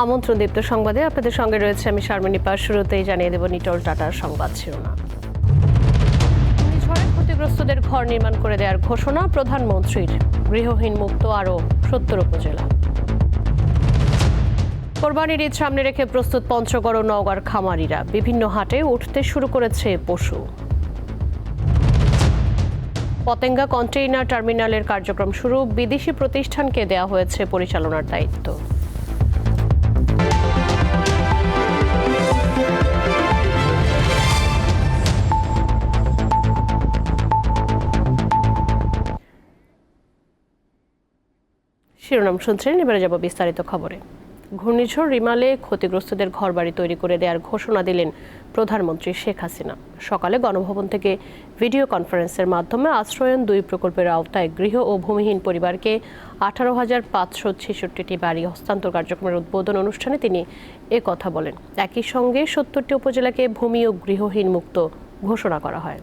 আমন্ত্রণ দীপ্ত সংবাদে আপনাদের সঙ্গে রয়েছে আমি শারমিন নিপা। শুরুতেই জানিয়ে দেব নিটল টাটার সংবাদ শিরোনাম। ঘূর্ণিঝড়ে ক্ষতিগ্রস্তদের ঘর নির্মাণ করে দেওয়ার ঘোষণা প্রধানমন্ত্রীর। গৃহহীন মুক্ত আরও ৭০ উপজেলা। কোরবানির ঈদ সামনে রেখে প্রস্তুত পঞ্চগড় ও নওগাঁর খামারিরা। বিভিন্ন হাটে উঠতে শুরু করেছে পশু। পতেঙ্গা কন্টেইনার টার্মিনালের কার্যক্রম শুরু। বিদেশি প্রতিষ্ঠানকে দেওয়া হয়েছে পরিচালনার দায়িত্ব। শিরোনাম শুনছেন, এবারে যাব বিস্তারিত খবরে। ঘূর্ণিঝড় রিমালে ক্ষতিগ্রস্তদের ঘরবাড়ি তৈরি করে দেওয়ার ঘোষণা দিলেন প্রধানমন্ত্রী শেখ হাসিনা। সকালে গণভবন থেকে ভিডিও কনফারেন্সের মাধ্যমে আশ্রয়ন ২ প্রকল্পের আওতায় গৃহ ও ভূমিহীন পরিবারকে ১৮,৫৬৬টি বাড়ি হস্তান্তর কার্যক্রমের উদ্বোধন অনুষ্ঠানে তিনি কথা বলেন। একই সঙ্গে ৭০টি উপজেলাকে ভূমি ও গৃহহীন মুক্ত ঘোষণা করা হয়।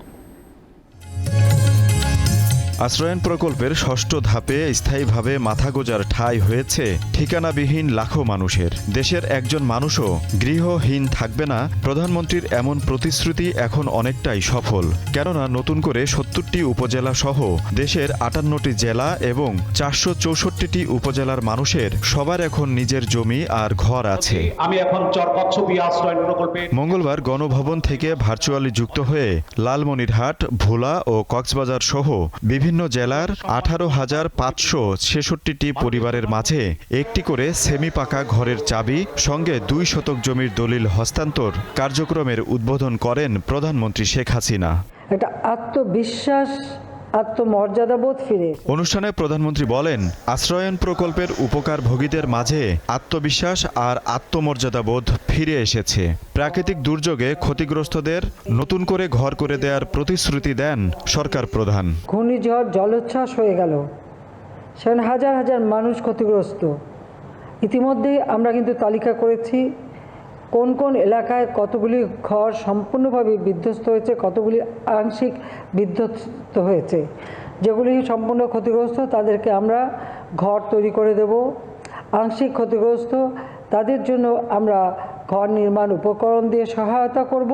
আশ্রয়ন প্রকল্পের ৬ষ্ঠ ধাপে স্থায়ীভাবে মাথা গোঁজার ঠাঁই হয়েছে ঠিকানাবিহীন লাখো মানুষের। দেশের একজন মানুষও গৃহহীন থাকবে না, প্রধানমন্ত্রীর এমন প্রতিশ্রুতি এখন অনেকটাই সফল। কেননা নতুন করে ৭০টি উপজেলা সহ দেশের ৫৮টি জেলা এবং ৪৬৪টি উপজেলার মানুষের সবার এখন নিজের জমি আর ঘর আছে। আমি এখন চরকচ্ছপি আশ্রয়ন প্রকল্পে মঙ্গলবার গণভবন থেকে ভার্চুয়ালি যুক্ত হয়ে লালমনিরহাট, ভোলা ও কক্সবাজার সহ বিভিন্ন জেলার ১৮,৫৬৬টি পরিবারের মাঝে একটি করে সেমি পাকা ঘরের চাবি সঙ্গে ২ শতক জমির দলিল হস্তান্তর কার্যক্রমের উদ্বোধন করেন প্রধানমন্ত্রী শেখ হাসিনা। একটা আত্মবিশ্বাস, আত্মমর্যাদাবোধ ফিরে। অনুষ্ঠানে প্রধানমন্ত্রী বলেন, আশ্রয়ন প্রকল্পের উপকারভোগীদের মাঝে আত্মবিশ্বাস আর আত্মমর্যাদাবোধ ফিরে এসেছে। প্রাকৃতিক দুর্যোগে ক্ষতিগ্রস্তদের নতুন করে ঘর করে দেওয়ার প্রতিশ্রুতি দেন সরকার প্রধান। ঘূর্ণিঝড় জলোচ্ছ্বাস হয়ে গেল, সেখানে হাজার হাজার মানুষ ক্ষতিগ্রস্ত। ইতিমধ্যেই আমরা কিন্তু তালিকা করেছি কোন কোন এলাকায় কতগুলি ঘর সম্পূর্ণভাবে বিধ্বস্ত হয়েছে, কতগুলি আংশিক বিধ্বস্ত হয়েছে। যেগুলি সম্পূর্ণ ক্ষতিগ্রস্ত তাদেরকে আমরা ঘর তৈরি করে দেব। আংশিক ক্ষতিগ্রস্ত তাদের জন্য আমরা ঘর নির্মাণ উপকরণ দিয়ে সহায়তা করব।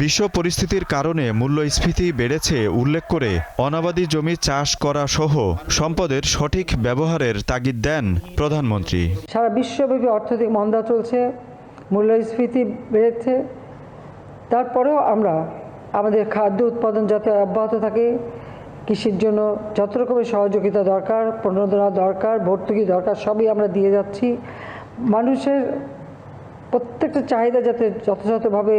বিশ্ব পরিস্থিতির কারণে মূল্যস্ফীতি বেড়েছে উল্লেখ করে অনাবাদি জমি চাষ করা সহ সম্পদের সঠিক ব্যবহারের তাগিদ দেন প্রধানমন্ত্রী। সারা বিশ্বব্যাপী অর্থনৈতিক মন্দা চলছে, মূল্যস্ফীতি বেড়েছে, তারপরেও আমরা আমাদের খাদ্য উৎপাদন যাতে অব্যাহত থাকে, কৃষির জন্য যত রকমের সহযোগিতা দরকার, প্রণোদনা দরকার, ভর্তুকি দরকার, সবই আমরা দিয়ে যাচ্ছি। মানুষের প্রত্যেকটা চাহিদা যাতে যথাযথভাবে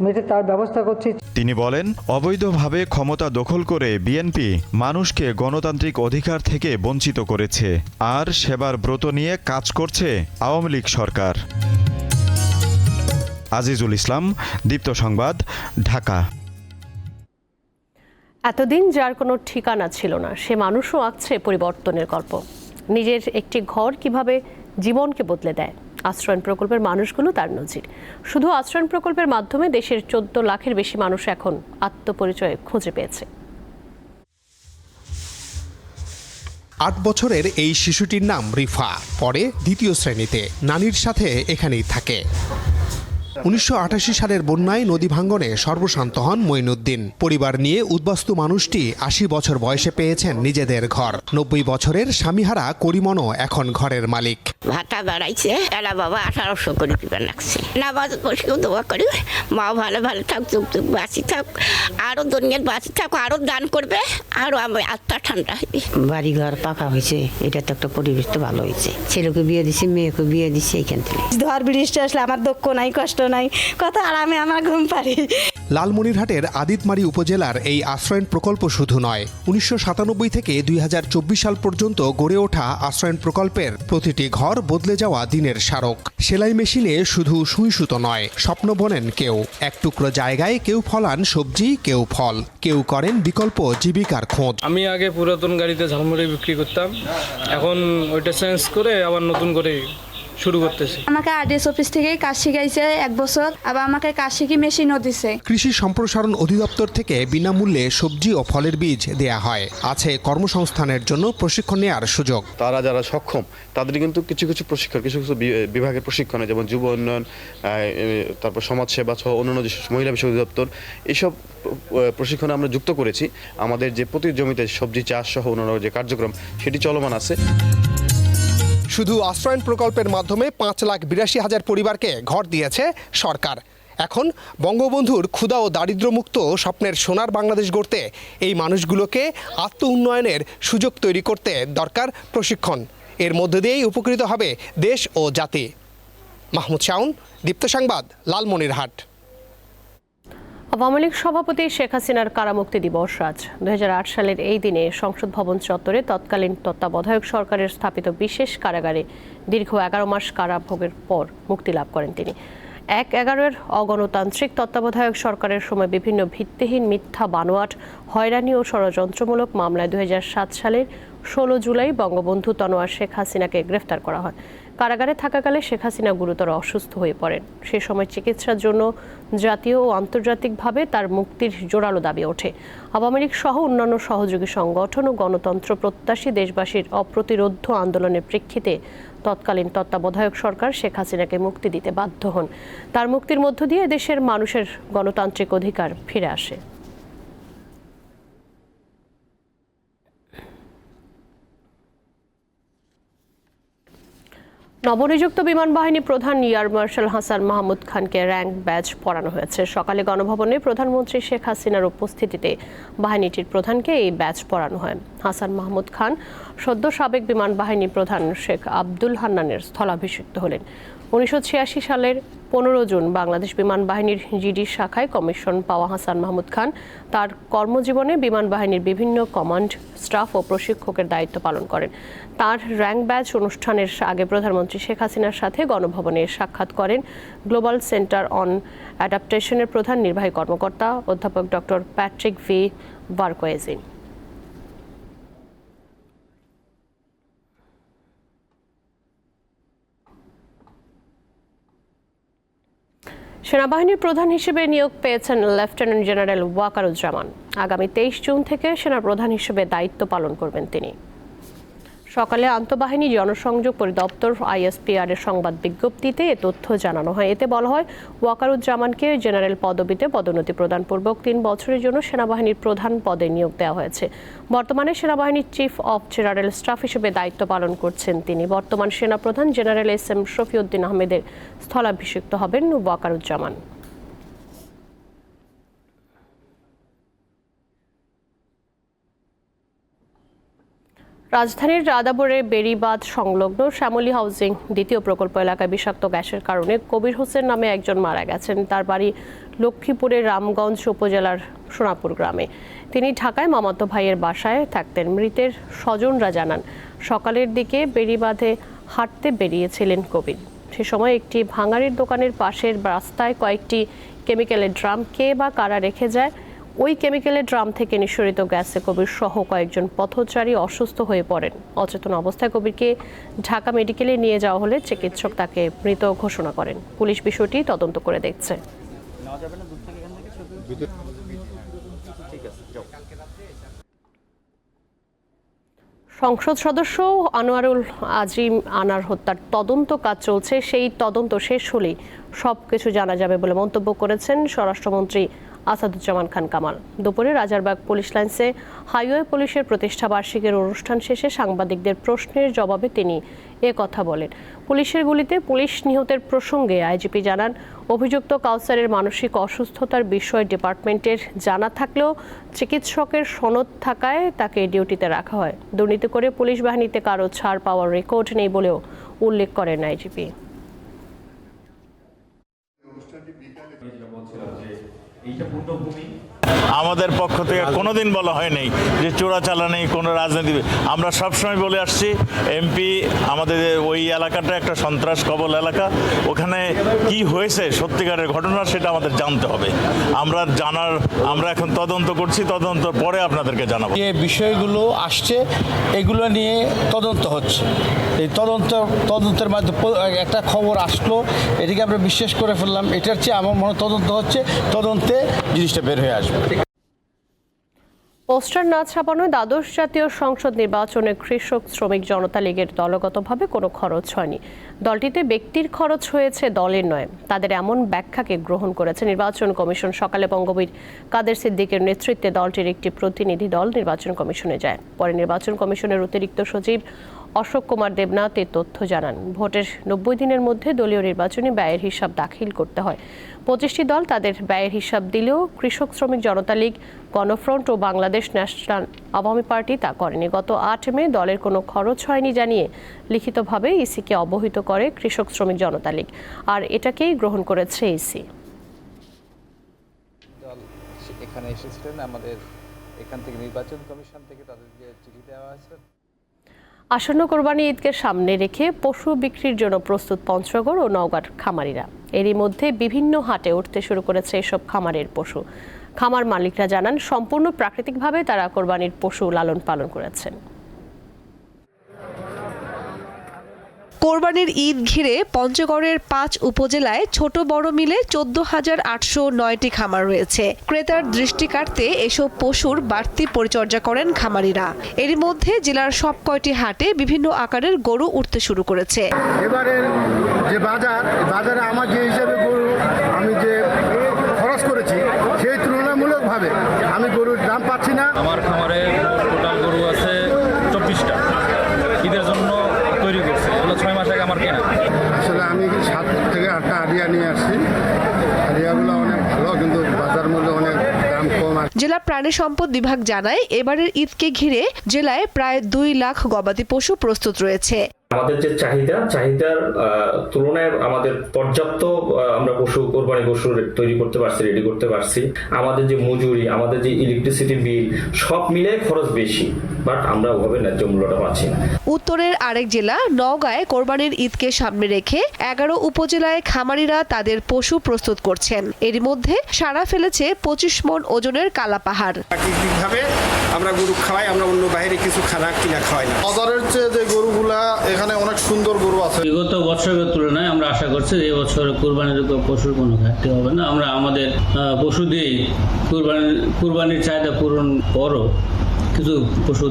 মেটে তার ব্যবস্থা করছি। তিনি বলেন, অবৈধভাবে ক্ষমতা দখল করে বিএনপি মানুষকে গণতান্ত্রিক অধিকার থেকে বঞ্চিত করেছে, আর সেবার ব্রত নিয়ে কাজ করছে আওয়ামী লীগ সরকার। আজিজুল ইসলাম, দীপ্ত সংবাদ, ঢাকা। এতদিন যার কোনো ঠিকানা ছিল না, সে মানুষও আঁকছে পরিবর্তনের গল্প। নিজের একটি ঘর কিভাবে জীবনকে বদলে দেয়, আশ্রয়ন প্রকল্পের মানুষগুলো তার নজির। শুধু আশ্রয়ন প্রকল্পের মাধ্যমে দেশের ১৪ লাখের বেশি মানুষ এখন আত্মপরিচয় খুঁজে পেয়েছে। ৮ বছরের এই শিশুটির নাম রিফা, পরে ২য় শ্রেণীতে। নানির সাথে এখানেই থাকে। ১৯৮৮ সালের বন্যায় নদী ভাঙ্গনে সর্বশান্ত হন মঈনুদ্দিন। পরিবার নিয়ে উদ্বাস্তু মানুষটি ৮০ বছর বয়সে পেয়েছেন নিজেদের ঘর। ৯০ বছরের স্বামীহারা করিমনও এখন ঘরের মালিক। ভাতা বাড়াইছে, এরা বাবা ১৮০০ করে দিবেন লাগছে। নামাজ বসেও দোয়া করি, মা ভালো ভালো থাক, যুগ যুগ বাঁচি থাক, আরো দুনিয়ার বাঁচি থাক, আরো দান করবে, আরো আমার আত্মা ঠান্ডা হবে। বাড়ি ঘর পাকা হয়েছে, এটা তো একটা পরিবেশ তো ভালো হয়েছে। ছেলেকে বিয়ে দিছি, মেয়েকে বিয়ে দিছি এইখান থেকে। ধর বৃষ্টি আসলে আমার দুঃখ নাই, কষ্ট নাই, কত আরামে আমার ঘুম পারি। লালমনিরহাটের আদিতমারি উপজেলার এই আশ্রয়ন প্রকল্প শুধু নয়, ১৯৯৭ থেকে ২০২৪ সাল পর্যন্ত গড়ে ওঠা আশ্রয়ন প্রকল্পের প্রতিটি ঘর বদলে যাওয়া দিনের স্মারক। সেলাই মেশিনে শুধু সুই সুতো নয়, স্বপ্ন বোনেন কেউ। এক টুকরো জায়গায় কেউ ফলান সবজি, কেউ ফল, কেউ করেন বিকল্প জীবিকার খোঁজ। আমি আগে পুরাতন গাড়িতে ঝালমুড়ি বিক্রি করতাম, এখন ওইটা চেঞ্জ করে আবার নতুন করে শুরু করতেছি। আমাকে আরডিএস অফিস থেকেই কাজ শিখাইছে 1 বছর, আবার আমাকে কাজ শিখি মেশিনও দিছে। কৃষি সম্প্রসারণ অধিদপ্তর থেকে বিনামূল্যে সবজি ও ফলের বীজ দেয়া হয়। আছে কর্মসংস্থানের জন্য প্রশিক্ষণ নেওয়ার সুযোগ। তারা যারা সক্ষম তাদের কিন্তু কিছু কিছু প্রশিক্ষণ, কিছু কিছু বিভাগের প্রশিক্ষণে, যেমন যুব উন্নয়ন, তারপর সমাজসেবা সহ অন্যান্য যে মহিলা বিষয় অধিদপ্তর, এইসব প্রশিক্ষণে আমরা যুক্ত করেছি। আমাদের যে প্রতি জমিতে সবজি চাষ সহ অন্যান্য যে কার্যক্রম সেটি চলমান আছে। শুধু আশ্রয়ণ প্রকল্পের মাধ্যমে 5,82,000 পরিবারকে ঘর দিয়েছে সরকার। এখন বঙ্গবন্ধুর ক্ষুধা ও দারিদ্র্যমুক্ত স্বপ্নের সোনার বাংলাদেশ গড়তে এই মানুষগুলোকে আত্ম উন্নয়নের সুযোগ তৈরি করতে দরকার প্রশিক্ষণ। এর মধ্য দিয়েই উপকৃত হবে দেশ ও জাতি। মাহমুদ শাওন, দীপ্ত সংবাদ, লালমনিরহাট। আওয়ামী লীগ সভাপতি শেখ হাসিনার কারামুক্তি দিবস আজ। 2008 সালের এই দিনে সংসদ ভবন চত্বরে তৎকালীন তত্ত্বাবধায়ক সরকারের স্থাপিত বিশেষ কারাগারে দীর্ঘ 11 মাস কারাভোগের পর মুক্তি লাভ করেন তিনি। 1/11 অগণতান্ত্রিক তত্ত্বাবধায়ক সরকারের সময় বিভিন্ন ভিত্তিহীন মিথ্যা বানোয়াট, হয়রানি ও ষড়যন্ত্রমূলক মামলায় 2007 সালের 16 জুলাই বঙ্গবন্ধু তনোয়ার শেখ হাসিনাকে গ্রেফতার করা হয়। কারাগারে থাকাকালে শেখ হাসিনা গুরুতর অসুস্থ হয়ে পড়েন। সে সময় চিকিৎসার জন্য জাতীয় ও আন্তর্জাতিকভাবে তার মুক্তির জোরালো দাবি ওঠে। আওয়ামী লীগ সহ অন্যান্য সহযোগী সংগঠন ও গণতন্ত্র প্রত্যাশী দেশবাসীর অপ্রতিরোধ্য আন্দোলনের প্রেক্ষিতে তৎকালীন তত্ত্বাবধায়ক সরকার শেখ হাসিনাকে মুক্তি দিতে বাধ্য হন। তার মুক্তির মধ্য দিয়ে দেশের মানুষের গণতান্ত্রিক অধিকার ফিরে আসে। নবনিযুক্ত বিমান বাহিনী প্রধান এয়ার মার্শাল হাসান মাহমুদ খানকে র্যাঙ্ক ব্যাজ পরানো হয়েছে। সকালে গণভবনে প্রধানমন্ত্রী শেখ হাসিনার উপস্থিতিতে বাহিনীটির প্রধানকে এই ব্যাজ পরানো হয়। হাসান মাহমুদ খান সদ্য সাবেক বিমান বাহিনী প্রধান শেখ আব্দুল হান্নানের স্থলাভিষিক্ত হলেন। 1986 সালের 15 জুন বাংলাদেশ বিমান বাহিনীর জিডি শাখায় কমিশন পাওয়া হাসান মাহমুদ খান তার কর্মজীবনে বিমান বাহিনীর বিভিন্ন কমান্ড, স্টাফ ও প্রশিক্ষকের দায়িত্ব পালন করেন। তার র্যাঙ্ক ব্যাজ অনুষ্ঠানের আগে প্রধানমন্ত্রী শেখ হাসিনার সাথে গণভবনে সাক্ষাৎ করেন গ্লোবাল সেন্টার অন অ্যাডাপ্টেশনের প্রধান নির্বাহী কর্মকর্তা অধ্যাপক ডক্টর প্যাট্রিক ভি বারকোয়েজি। সেনাবাহিনীর প্রধান হিসেবে নিয়োগ পেয়েছেন লেফটেন্যান্ট জেনারেল ওয়াকারুজ্জামান। আগামী 23 জুন থেকে সেনাপ্রধান হিসেবে দায়িত্ব পালন করবেন তিনি। সকালে আন্তঃবাহিনী জনসংযোগ পরিদপ্তর ISPR এর সংবাদ বিজ্ঞপ্তিতে এ তথ্য জানানো হয়। এতে বলা হয়, ওয়াকারুজ্জামানকে জেনারেল পদবিতে পদোন্নতি প্রদানপূর্বক 3 বছরের জন্য সেনাবাহিনীর প্রধান পদে নিয়োগ দেওয়া হয়েছে। বর্তমানে সেনাবাহিনীর চিফ অফ জেনারেল স্টাফ হিসেবে দায়িত্ব পালন করছেন তিনি। বর্তমান সেনাপ্রধান জেনারেল SM শফিউদ্দিন আহমেদের স্থলাভিষিক্ত হবেন ওয়াকারুজ্জামান। রাজধানীর রাদাবরে বেড়িবাঁধ সংলগ্ন শ্যামলী হাউজিং দ্বিতীয় প্রকল্প এলাকায় বিষাক্ত গ্যাসের কারণে কবির হোসেন নামে একজন মারা গেছেন। তার বাড়ি লক্ষ্মীপুরের রামগঞ্জ উপজেলার সোনাপুর গ্রামে। তিনি ঢাকায় মামাতো ভাইয়ের বাসায় থাকতেন। মৃতের স্বজনরা জানান, সকালের দিকে বেড়িবাঁধে হাঁটতে বেরিয়েছিলেন কবির। সে সময় একটি ভাঙাড়ির দোকানের পাশের রাস্তায় কয়েকটি কেমিক্যালের ড্রাম কে বা কারা রেখে যায়। ওই কেমিক্যালের ড্রাম থেকে নিঃসরিত গ্যাসে কবির সহ কয়েকজন পথচারী অসুস্থ হয়ে পড়েন। অচেতন অবস্থায় কবিরকে ঢাকা মেডিকেলে নিয়ে যাওয়া হলে চিকিৎসক তাকে মৃত ঘোষণা করেন। পুলিশ বিষয়টি তদন্ত করে দেখছে। সংসদ সদস্য আনোয়ারুল আজিম আনার হত্যার তদন্ত কাজ চলছে। সেই তদন্ত শেষ হলেই সবকিছু জানা যাবে বলে মন্তব্য করেছেন স্বরাষ্ট্রমন্ত্রী আসাদুজ্জামান খান কামাল। দুপুরে রাজারবাগ পুলিশ লাইন্সে হাইওয়ে পুলিশের প্রতিষ্ঠা বার্ষিকীর অনুষ্ঠান শেষে সাংবাদিকদের প্রশ্নের জবাবে তিনি কথা বলেন। পুলিশের গুলিতে পুলিশ নিহতের প্রসঙ্গে আইজিপি জানান, অভিযুক্ত কাউসারের মানসিক অসুস্থতার বিষয় ডিপার্টমেন্টের জানা থাকলেও চিকিৎসকের সনদ থাকায় তাকে ডিউটিতে রাখা হয়। দুর্নীতি করে পুলিশ বাহিনীতে কারো ছাড় পাওয়ার রেকর্ড নেই বলেও উল্লেখ করেন আইজিপি। এইটা পূর্ণভূমি আমাদের পক্ষ থেকে কোনোদিন বলা হয়নি যে চোরাচালানি কোনো রাজনীতি। আমরা সবসময় বলে আসছি এমপি আমাদের ওই এলাকাটা একটা সন্ত্রাস কবল এলাকা, ওখানে কি হয়েছে সত্যিকারের ঘটনা সেটা আমাদের জানতে হবে। আমরা এখন তদন্ত করছি, তদন্ত পরে আপনাদেরকে জানাবো। যে বিষয়গুলো আসছে এগুলো নিয়ে তদন্ত হচ্ছে। এই তদন্তের মাধ্যমে একটা খবর আসলো, এটিকে আমরা বিশ্বাস করে ফেললাম। এটার চেয়ে আমার মনে তদন্ত হচ্ছে, তদন্তে জিনিসটা বের হয়ে আসবে। পোস্টার না ছাপানোয় দ্বাদশ জাতীয় সংসদ নির্বাচনে কৃষক শ্রমিক জনতা লীগের দলগতভাবে কোনো খরচ হয়নি। দলটিতে ব্যক্তির খরচ হয়েছে, দলের নয়। তাদের এমন ব্যাখ্যাকে গ্রহণ করেছে নির্বাচন কমিশন। সকালে বঙ্গবীর কাদের সিদ্দিকের নেতৃত্বে দলটির একটি প্রতিনিধি দল নির্বাচন কমিশনে যায়। পরে নির্বাচন কমিশনের অতিরিক্ত সচিব অশোক কুমার দেবনাথ এই তথ্য জানান। ভোটের 90 দিনের মধ্যে দলীয় নির্বাচনী ব্যয়ের হিসাব দাখিল করতে হয়। 25টি দল তাদের ব্যয়ের হিসাব দিলেও কৃষক শ্রমিক জনতা লীগ, গণফ্রন্ট ও বাংলাদেশ ন্যাশনাল আওয়ামী পার্টি তা করেনি। গত 8 মে দলের কোনো খরচ হয়নি জানিয়ে লিখিতভাবে ইসিকে অবহিত করে কৃষক শ্রমিক জনতা লীগ, আর এটাকেই গ্রহণ করেছে ইসি। দল এখানে এসেছিলেন, আমাদের এখান থেকে নির্বাচন কমিশন থেকে তাদেরকে চিঠি দেওয়া হয়েছে। আসন্ন কোরবানি ঈদকে সামনে রেখে পশু বিক্রির জন্য প্রস্তুত পঞ্চগড় ও নওগাঁর খামারিরা। এরই মধ্যে বিভিন্ন হাটে উঠতে শুরু করেছে এসব খামারের পশু। খামার মালিকরা জানান, সম্পূর্ণ প্রাকৃতিকভাবে তারা কোরবানির পশু লালন পালন করেছেন। কোরবানির ঈদ ঘিরে পঞ্চগড়ের 5 উপজেলায় ছোট বড় মিলে 14,809টি খামার রয়েছে। ক্রেতার দৃষ্টি কাটতে এসব পশুর বাড়তি পরিচর্যা করেন খামারিরা। এরই মধ্যে জেলার সব কয়টি হাটে বিভিন্ন আকারের গরু উঠতে শুরু করেছে। এবারের যে বাজারে আমার যে হিসাবে গরু আমি যে খরচ করেছি সেই তুলনামূলকভাবে আমি গরুর দাম পাচ্ছি না। আমার খামারে টোটাল গরু আছে 24টা, ঈদের জন্য তৈরি করছে। 6 মাস আগে আমার কেনা। আসলে আমি 7 থেকে 8টা আড়িয়া নিয়ে আসছি। আড়িয়াগুলো অনেক ভালো, কিন্তু বাজার মূল্য অনেক দাম কম। জেলা প্রাণী সম্পদ বিভাগ জানায়, এবারের ঈদকে ঘিরে জেলায় প্রায় 2 লাখ গবাদি পশু প্রস্তুত রয়েছে। আমাদের যে চাহিদার তুলনায় আমাদের পর্যাপ্ত আমরা কোরবানি পশু তৈরি করতে পারছি, রেডি করতে পারছি। আমাদের যে মজুরি, আমাদের যে ইলেকট্রিসিটি বিল সব মিলে খরচ বেশি, বাট আমরা ওভাবে ন্যায্য মূল্যটা পাচ্ছি না। উত্তরের আরেক জেলা নওগাঁয় কোরবানির ঈদকে সামনে রেখে 11 উপজেলায় খামারিরা তাদের পশু প্রস্তুত করছেন। এর মধ্যে সাড়া ফেলেছে 25 মণ ওজনের কালা পাহাড়। প্রাকৃতিকভাবে আমরা গরু খাওয়াই, আমরা অন্য বাইরে কিছু কিনা খাওয়াই না। বাজারের চেয়ে যে গরুগুলা এখানে অনেক সুন্দর গরু আছে। বিগত বছরের তুলনায় আমরা আশা করছি এই বছর কোরবানির পশুর কোনো ঘাটতি হবে না। আমরা আমাদের পশু দিয়ে কোরবানির চাহিদা পূরণ করো, কিছু পশু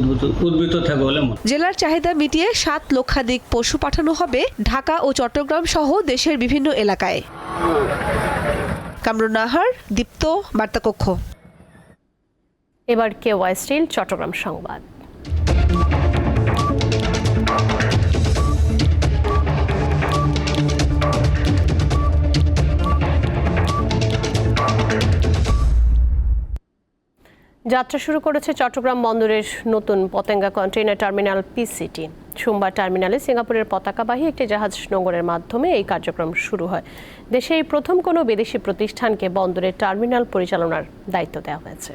উদ্বৃত্ত থাকবে বলে। জেলার চাহিদা মিটিয়ে 7 লক্ষাধিক পশু পাঠানো হবে ঢাকা ও চট্টগ্রাম সহ দেশের বিভিন্ন এলাকায়। কামরুন নাহার, দীপ্ত, বার্তাকক্ষ। এবার কেওয়াই স্টিল চট্টগ্রাম সংবাদ। যাত্রা শুরু করেছে চট্টগ্রাম বন্দরের নতুন পতেঙ্গা কন্টেইনার টার্মিনাল পিসিটি। সোমবার টার্মিনালে সিঙ্গাপুরের পতাকাবাহী একটি জাহাজ নোঙরের মাধ্যমে এই কার্যক্রম শুরু হয়। দেশে এই প্রথম কোনো বিদেশি প্রতিষ্ঠানকে বন্দরের টার্মিনাল পরিচালনার দায়িত্ব দেওয়া হয়েছে।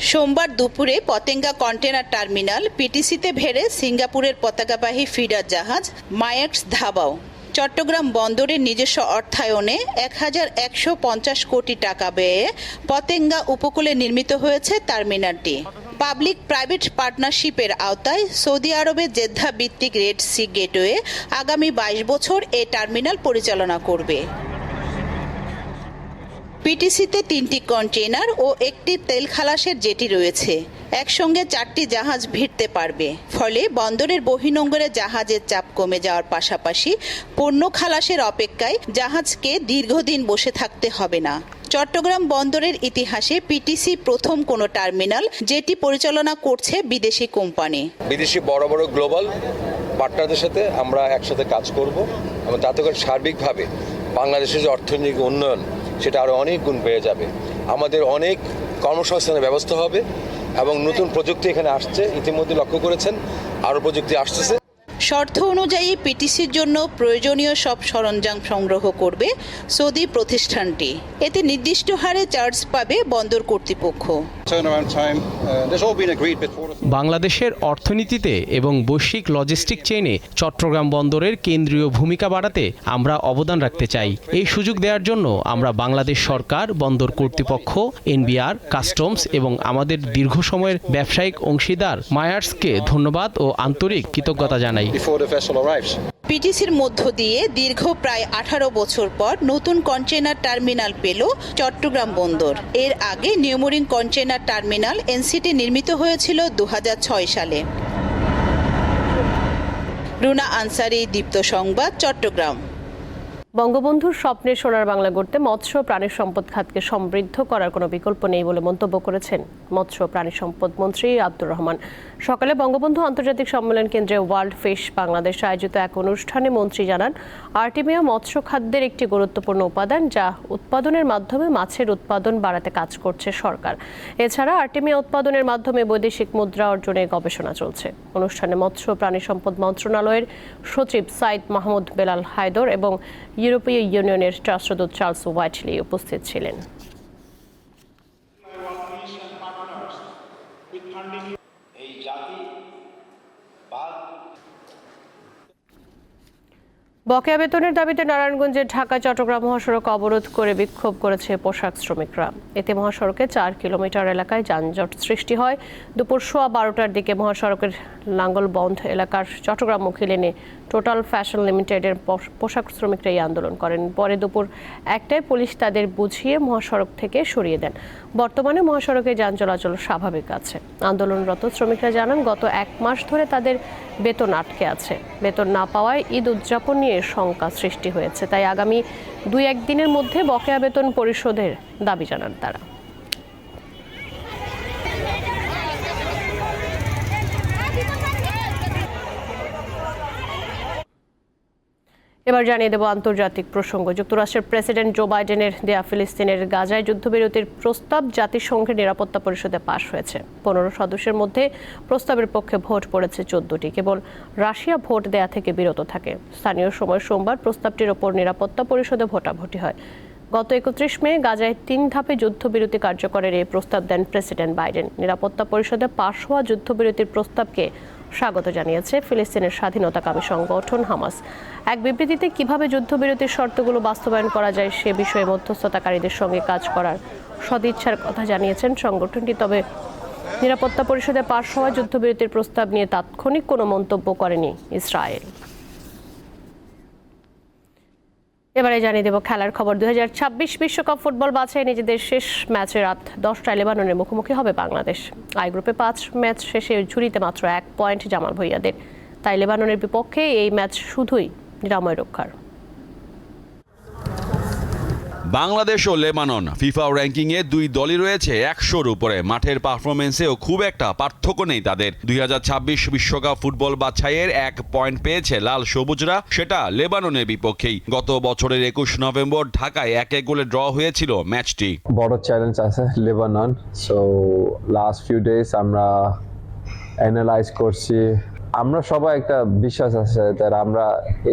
সোমবার দুপুরে পতেঙ্গা কন্টেনার টার্মিনাল পিটিসিতে ভেড়ে সিঙ্গাপুরের পতাকাবাহী ফিডার জাহাজ মায়াক্স ধাবাও চট্টগ্রাম বন্দরের নিজস্ব অর্থায়নে 1150 কোটি টাকা ব্যয়ে পতেঙ্গা উপকূলে নির্মিত হয়েছে টার্মিনালটি। পাবলিক প্রাইভেট পার্টনারশিপের আওতায় সৌদি আরবের জেদ্দা ভিত্তিক রেড সি গেটওয়ে আগামী 22 বছর এই টার্মিনাল পরিচালনা করবে। পিটিসিতে 3টি কন্টেইনার ও একটি তেল খালাসের জেটি রয়েছে। একসঙ্গে 4টি জাহাজ ভিড়তে পারবে, ফলে বন্দরের বহিনোঙ্গরে জাহাজের চাপ কমে যাওয়ার পাশাপাশি পণ্য খালাসের অপেক্ষায় জাহাজকে দীর্ঘদিন বসে থাকতে হবে না। চট্টগ্রাম বন্দরের ইতিহাসে পিটিসি প্রথম কোনো টার্মিনাল যেটি পরিচালনা করছে বিদেশি কোম্পানি। বিদেশি বড় বড় গ্লোবাল পার্টনারদের সাথে আমরা একসাথে কাজ করব এবং তাতে করে সার্বিকভাবে বাংলাদেশের যে অর্থনৈতিক উন্নয়ন সেটা আরও অনেক গুণ বেড়ে যাবে। আমাদের অনেক কর্মসংস্থানের ব্যবস্থা হবে এবং নতুন প্রযুক্তি এখানে আসছে, ইতিমধ্যে লক্ষ্য করেছেন আরও প্রযুক্তি আসতেছে। শর্ত অনুযায়ী পিটিসির জন্য প্রয়োজনীয় সব সরঞ্জাম সংগ্রহ করবে সৌদি প্রতিষ্ঠানটি। এতে নির্দিষ্ট হারে চার্জ পাবে বন্দর কর্তৃপক্ষ। বাংলাদেশের অর্থনীতিতে এবং বৈশ্বিক লজিস্টিক চেইনে চট্টগ্রাম বন্দরের কেন্দ্রীয় ভূমিকা বাড়াতে আমরা অবদান রাখতে চাই। এই সুযোগ দেওয়ার জন্য আমরা বাংলাদেশ সরকার, বন্দর কর্তৃপক্ষ, এনবিআর, কাস্টমস এবং আমাদের দীর্ঘ সময়ের ব্যবসায়িক অংশীদার মায়ার্সকে ধন্যবাদ ও আন্তরিক কৃতজ্ঞতা জানাই। পিটিসির মধ্য দিয়ে দীর্ঘ প্রায় 18 বছর পর নতুন কন্টেইনার টার্মিনাল পেল চট্টগ্রাম বন্দর। এর আগে নিউমোরিং কন্টেইনার টার্মিনাল এনসিটি নির্মিত হয়েছিল 2006 সালে। রুনা আনসারি, দীপ্ত সংবাদ, চট্টগ্রাম। বঙ্গবন্ধুর স্বপ্নের সোনার বাংলা গড়তে মৎস্য প্রাণী সম্পদ খাতকে সমৃদ্ধ করার কোনো বিকল্প নেই বলে মন্তব্য করেছেন মৎস্য প্রাণী সম্পদ মন্ত্রী আব্দুর রহমান। সকালে বঙ্গবন্ধু আন্তর্জাতিক সম্মেলন কেন্দ্রে ওয়ার্ল্ড ফিশ বাংলাদেশ আয়োজিত এক অনুষ্ঠানে মন্ত্রী জানান, আর্টেমিয়া মৎস্য খাদ্যের একটি গুরুত্বপূর্ণ উপাদান, যা উৎপাদনের মাধ্যমে মাছের উৎপাদন বাড়াতে কাজ করছে সরকার। এছাড়া আর্টেমিয়া উৎপাদনের মাধ্যমে বৈদেশিক মুদ্রা অর্জনে গবেষণা চলছে। অনুষ্ঠানে মৎস্য প্রাণী সম্পদ মন্ত্রণালয়ের সচিব সাইদ মাহমুদ বেলাল হায়দর এবং ইউরোপীয় ইউনিয়নের রাষ্ট্রদূত চার্লস হোয়াইটলি উপস্থিত ছিলেন। বকেয়া বেতনের দাবিতে নারায়ণগঞ্জের ঢাকা চট্টগ্রাম মহাসড়ক অবরোধ করে বিক্ষোভ করেছে পোশাক শ্রমিকরা। এতে মহাসড়কে 4 কিলোমিটার এলাকায় যানজট সৃষ্টি হয়। দুপুর 12:15টার দিকে মহাসড়কের লাঙ্গলবন্ধ এলাকার চট্টগ্রামমুখী লেনে টোটাল ফ্যাশন লিমিটেডের পোশাক শ্রমিকরা এই আন্দোলন করেন। পরে দুপুর 1টায় পুলিশ তাদের বুঝিয়ে মহাসড়ক থেকে সরিয়ে দেন। বর্তমানে মহাসড়কে যান চলাচল স্বাভাবিক আছে। আন্দোলনরত শ্রমিকরা জানান, গত 1 মাস ধরে তাদের বেতন আটকে আছে। বেতন না পাওয়ায় ঈদ উদযাপন নিয়ে শঙ্কা সৃষ্টি হয়েছে। তাই আগামী 2-1 দিনের মধ্যে বকেয়া বেতন পরিশোধের দাবি জানান তারা। এবার জানিয়ে দেব আন্তর্জাতিক প্রসঙ্গ। যুক্তরাষ্ট্রের প্রেসিডেন্ট জো বাইডেনের দেয়া ফিলিস্তিনের গাজায় যুদ্ধবিরতির প্রস্তাব জাতিসংঘের নিরাপত্তা পরিষদে পাশ হয়েছে। 15 সদস্যের মধ্যে প্রস্তাবের পক্ষে ভোট পড়েছে 14টি। কেবল রাশিয়া ভোট দেয়া থেকে বিরত থাকে। স্থানীয় সময় সোমবার প্রস্তাবটির ওপর নিরাপত্তা পরিষদে ভোটাভুটি হয়। গত 31 মে গাজায় 3 ধাপে যুদ্ধবিরতি কার্যকরের এই প্রস্তাব দেন প্রেসিডেন্ট বাইডেন। নিরাপত্তা পরিষদে পাশ হওয়া যুদ্ধবিরতির প্রস্তাবকে স্বাগত জানিয়েছে ফিলিস্তিনের স্বাধীনতাকামী সংগঠন হামাস। এক বিবৃতিতে কিভাবে যুদ্ধবিরতির শর্তগুলো বাস্তবায়ন করা যায় সে বিষয়ে মধ্যস্থতাকারীদের সঙ্গে কাজ করার সদিচ্ছার কথা জানিয়েছেন সংগঠনটি। তবে নিরাপত্তা পরিষদে পাশ হওয়া যুদ্ধবিরতির প্রস্তাব নিয়ে তাৎক্ষণিক কোনো মন্তব্য করেনি ইসরায়েল। এবারে জানিয়ে দেব খেলার খবর। 2026 বিশ্বকাপ ফুটবল বাছাই নিজেদের শেষ ম্যাচে রাত 10টায় লেবাননের মুখোমুখি হবে বাংলাদেশ। আই গ্রুপে 5 ম্যাচ শেষে ঝুড়িতে মাত্র 1 পয়েন্ট জামাল ভুঁইয়াদের। তাই লেবাননের বিপক্ষে এই ম্যাচ শুধুই নিরাময় রক্ষার। বাংলাদেশ ও লেবানন ফিফা র্যাঙ্কিংয়ে 2 দলই রয়েছে 100-র উপরে। মাঠের পারফরমেন্সেও খুব একটা পার্থক্য নেই তাদের। 2026 বিশ্বকাপ ফুটবল বাছাইয়ের 1 পয়েন্ট পেয়েছে লাল সবুজরা, সেটা লেবাননের বিপক্ষেই। গত বছরের 21 নভেম্বর ঢাকায় 1-1 গোলে ড্র হয়েছিল ম্যাচটি। বড় চ্যালেঞ্জ আছে Lebanon. So last few days আমরা অ্যানালাইজ করছি। আমরা সবাই একটা বিশ্বাস আছে যে আমরা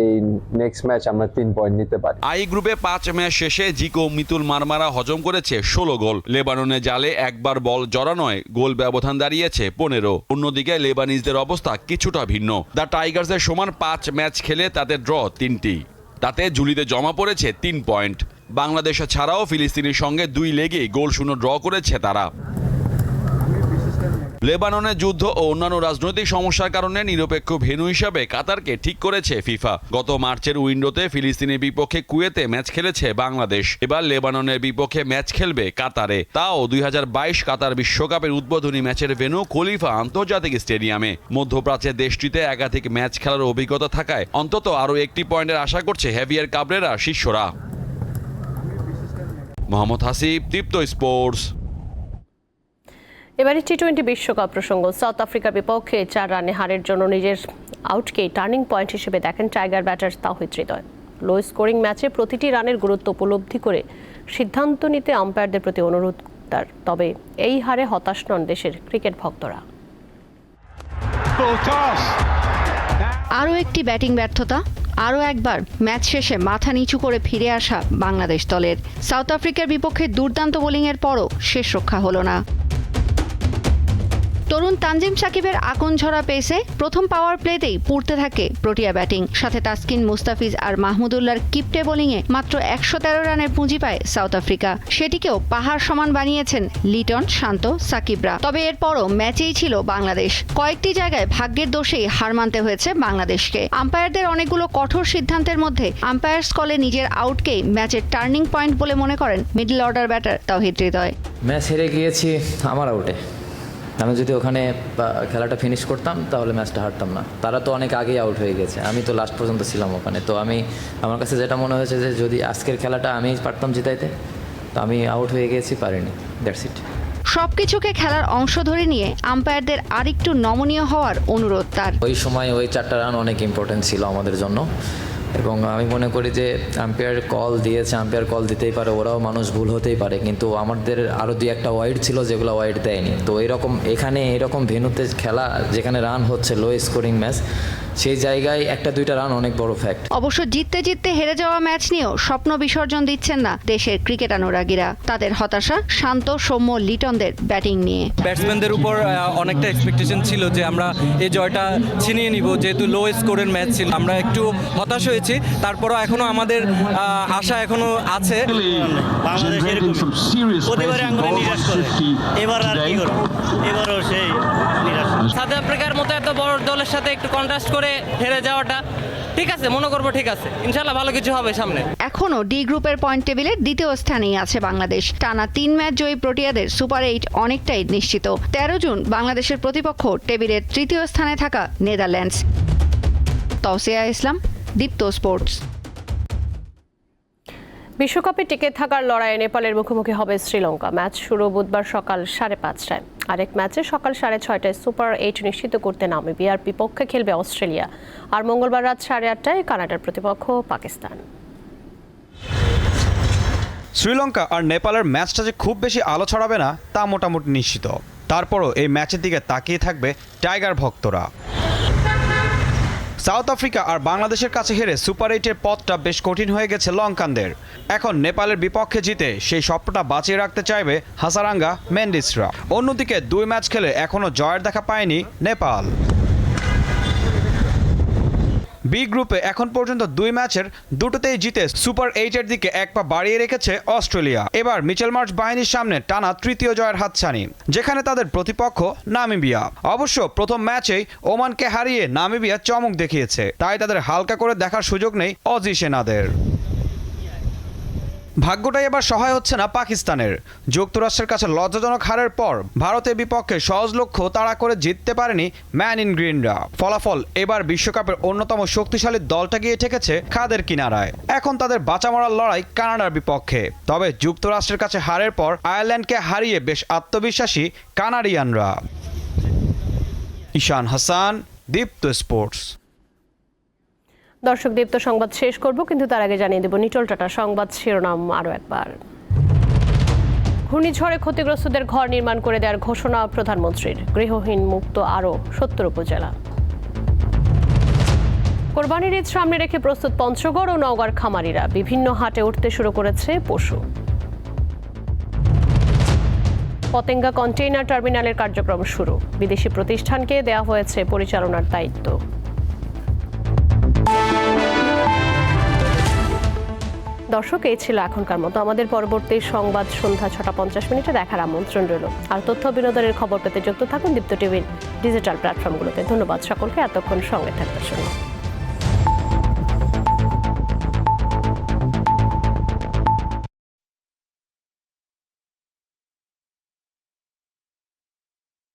এই নেক্সট ম্যাচ আমরা 3 পয়েন্ট নিতে পারি। আই গ্রুপে 5 ম্যাচ শেষে জিকো মিতুল মারমারা হজম করেছে 16 গোল। লেবাননের জালে একবার বল জড়ানোয় গোল ব্যবধান দাঁড়িয়েছে 15। অন্যদিকে লেবানিজদের অবস্থা কিছুটা ভিন্ন। দ্য টাইগার্সের সমান 5 ম্যাচ খেলে তাদের ড্র 3টি। তাতে ঝুলিতে জমা পড়েছে 3 পয়েন্ট। বাংলাদেশ ছাড়াও ফিলিস্তিনের সঙ্গে 2 লেগে গোল শূন্য ড্র করেছে তারা। লেবাননের যুদ্ধ ও অন্যান্য রাজনৈতিক সমস্যার কারণে নিরপেক্ষ ভেন্যু হিসাবে কাতারকে ঠিক করেছে ফিফা। গত মার্চের উইন্ডোতে ফিলিস্তিনের বিপক্ষে কুয়েতে ম্যাচ খেলেছে বাংলাদেশ। এবার লেবাননের বিপক্ষে ম্যাচ খেলবে কাতারে। তাও 2022 কাতার বিশ্বকাপের উদ্বোধনী ম্যাচের ভেন্যু খলিফা আন্তর্জাতিক স্টেডিয়ামে। মধ্যপ্রাচ্যের দেশটিতে একাধিক ম্যাচ খেলার অভিজ্ঞতা থাকায় অন্তত আরও 1টি পয়েন্টের আশা করছে হেভিয়ার কাবরেরা শিষ্যরা। মোহাম্মদ হাসিব, দীপ্ত স্পোর্টস। এবারে টি-20 বিশ্বকাপ প্রসঙ্গ। সাউথ আফ্রিকার বিপক্ষে 4 রানে হারের জন্য নিজের আউটকে টার্নিং পয়েন্ট হিসেবে দেখেন tiger batter Towhid Hridoy. Low scoring ম্যাচে প্রতিটি রানের গুরুত্ব উপলব্ধি করে সিদ্ধান্ত নিতে আম্পায়ারদের প্রতি অনুরোধ তার। তবে এই হারে হতাশ নন দেশের ক্রিকেট ভক্তরা। আরও একটি ব্যাটিং ব্যর্থতা, আরও একবার ম্যাচ শেষে মাথা নিচু করে ফিরে আসা বাংলাদেশ দলের। সাউথ আফ্রিকার বিপক্ষে দুর্দান্ত বোলিংয়ের পরও শেষ রক্ষা হলো না। তরুণ তানজিম সাকিবের আকন ঝরা পেসে প্রথম পাওয়ার প্লেতেই পুড়তে থাকে প্রোটিয়া ব্যাটিং। সাথে তাসকিন, মুস্তাফিজ আর মাহমুদুল্লাহর কিপটে বোলিংয়ে মাত্র 113 রানের পুঁজি পায় সাউথ আফ্রিকা। সেটিকেও পাহাড় সমান বানিয়েছেন লিটন, শান্ত, সাকিবরা। তবে এরপরও ম্যাচেই ছিল বাংলাদেশ। কয়েকটি জায়গায় ভাগ্যের দোষেই হার মানতে হয়েছে বাংলাদেশকে। আম্পায়ারদের অনেকগুলো কঠোর সিদ্ধান্তের মধ্যে আম্পায়ার্স কলে নিজের আউটকেই ম্যাচের টার্নিং পয়েন্ট বলে মনে করেন middle order batter Towhid Hridoy. Match হেরে গিয়েছি আমার আউটে। আমি যদি ওখানে খেলাটা ফিনিশ করতাম তাহলে ম্যাচটা হারতাম না। তারা তো অনেক আগেই আউট হয়ে গেছে, আমি তো লাস্ট পর্যন্ত ছিলাম ওখানে। তো আমার কাছে যেটা মনে হয়েছে যে যদি আজকের খেলাটা আমি পারতাম জিতাইতে, তো আমি আউট হয়ে গেছি, পারিনি, দ্যাটস ইট। সবকিছুকে খেলার অংশ ধরে নিয়ে আম্পায়ারদের আরেকটু নমনীয় হওয়ার অনুরোধ তার। ওই সময় ওই 4টা রান অনেক ইম্পর্টেন্ট ছিল আমাদের জন্য, এবং আমি মনে করি যে আম্পায়ার কল দিয়েছে, আম্পায়ার কল দিতেই পারে, ওরাও মানুষ ভুল হতেই পারে, কিন্তু আমাদের আরও 2-1টা ওয়াইড ছিল যেগুলো ওয়াইড দেয়নি। তো এরকম ভেন্যুতে খেলা যেখানে রান হচ্ছে, লো স্কোরিং ম্যাচ, সেই জায়গায় 1-2টা রান অনেক বড় ফ্যাক্ট। অবশ্য জিততে জিততে হেরে যাওয়া ম্যাচ নিয়েও স্বপ্ন বিসর্জন দিচ্ছেন না দেশের ক্রিকেট অনুরাগীরা। তাদের হতাশা শান্ত, সৌম্য, লিটনদের ব্যাটিং নিয়ে। ব্যাটসম্যানদের উপর অনেকটা এক্সপেকটেশন ছিল যে আমরা এই জয়টা ছিনিয়ে নিব, যেহেতু লো স্কোরের ম্যাচ ছিল। আমরা একটু হতাশ হয়েছি, তারপরও এখনো আমাদের আশা এখনো আছে। বাংলাদেশ এরকম প্রতিবারে আঙ্গুলে নিরাশ করে, এবার আর কি করব, এবারও সেই নিরাশ। সাউথ আফ্রিকার মতো এত বড় দলের সাথে একটু কন্ট্রাস্ট করে হেরে যাওয়াটা ঠিক আছে, মনে করবো ঠিক আছে, ইনশাল্লাহ ভালো কিছু হবে সামনে। এখনো ডি গ্রুপের পয়েন্ট টেবিলের দ্বিতীয় স্থানেই আছে বাংলাদেশ। টানা 3 ম্যাচ জয়ী প্রোটিয়াদের সুপার 8 অনেকটাই নিশ্চিত। 13 জুন বাংলাদেশের প্রতিপক্ষ টেবিলের তৃতীয় স্থানে থাকা নেদারল্যান্ডস। তৌসিয়া ইসলাম, দীপ্ত স্পোর্টস। বিশ্বকাপে টিকে থাকার লড়াইয়ে নেপালের মুখোমুখি হবে শ্রীলঙ্কা। ম্যাচ শুরু বুধবার সকাল 5:30টায়। আরেক ম্যাচে সকাল 6:30টায় সুপার 8 নিশ্চিত করতে নামিবিয়ার বিপক্ষে খেলবে অস্ট্রেলিয়া। আর মঙ্গলবার রাত 8:30টায় কানাডার প্রতিপক্ষ পাকিস্তান। শ্রীলঙ্কা আর নেপালের ম্যাচটা যে খুব বেশি আলো ছড়াবে না তা মোটামুটি নিশ্চিত। তারপরও এই ম্যাচের দিকে তাকিয়ে থাকবে টাইগার ভক্তরা। সাউথ আফ্রিকা আর বাংলাদেশের কাছে হেরে সুপার 8-এর পথটা বেশ কঠিন হয়ে গেছে লঙ্কানদের। এখন নেপালের বিপক্ষে জিতে সেই স্বপ্নটা বাঁচিয়ে রাখতে চাইবে হাসারাঙ্গা মেন্ডিসরা। অন্যদিকে 2 ম্যাচ খেলে এখনও জয়ের দেখা পায়নি নেপাল। বি গ্রুপে এখন পর্যন্ত 2 ম্যাচের দুটোতেই জিতে সুপার 8-এর দিকে এক পা বাড়িয়ে রেখেছে অস্ট্রেলিয়া। এবার মিচেল মার্শ বাহিনীর সামনে টানা তৃতীয় জয়ের হাতছানি, যেখানে তাদের প্রতিপক্ষ নামিবিয়া। অবশ্য প্রথম ম্যাচেই ওমানকে হারিয়ে নামিবিয়া চমক দেখিয়েছে, তাই তাদের হালকা করে দেখার সুযোগ নেই অজি সেনাদের। ভাগ্যটাই এবার সহায় হচ্ছে না পাকিস্তানের। যুক্তরাষ্ট্রের কাছে লজ্জাজনক হারের পর ভারতের বিপক্ষে সহজ লক্ষ্য তাড়া করে জিততে পারেনি ম্যান ইন গ্রিনরা। ফলাফল এবার বিশ্বকাপের অন্যতম শক্তিশালী দলটা গিয়ে ঠেকেছে খাদের কিনারায়। এখন তাদের বাঁচা মরার লড়াই কানাডার বিপক্ষে। তবে যুক্তরাষ্ট্রের কাছে হারের পর আয়ারল্যান্ডকে হারিয়ে বেশ আত্মবিশ্বাসী কানাডিয়ানরা। ঈশান হাসান, দীপ্ত স্পোর্টস। দর্শক, দীপ্ত সংবাদ শেষ করব, কিন্তু তার আগে জানিয়ে দেব নিটল টাটা সংবাদ শিরোনাম আরও একবার। ঘূর্ণিঝড়ে ক্ষতিগ্রস্তদের ঘর নির্মাণ করে দেওয়ার ঘোষণা প্রধানমন্ত্রীর। গৃহহীন মুক্ত আরও 70 উপজেলা। কোরবানির ঈদ সামনে রেখে প্রস্তুত পঞ্চগড় ও নওগাঁর খামারিরা। বিভিন্ন হাটে উঠতে শুরু করেছে পশু। পতেঙ্গা কন্টেইনার টার্মিনালের কার্যক্রম শুরু। বিদেশি প্রতিষ্ঠানকে দেওয়া হয়েছে পরিচালনার দায়িত্ব। দর্শক, এই ছিল এখনকার মতো। আমাদের পরবর্তী সংবাদ সন্ধ্যা 6:50 দেখার আমন্ত্রণ রইল। আর তথ্য বিনোদনের খবর পেতে যুক্ত থাকুন দীপ্ত টিভির ডিজিটাল প্ল্যাটফর্মগুলোতে। ধন্যবাদ সকলকে এতক্ষণ সঙ্গে থাকার জন্য।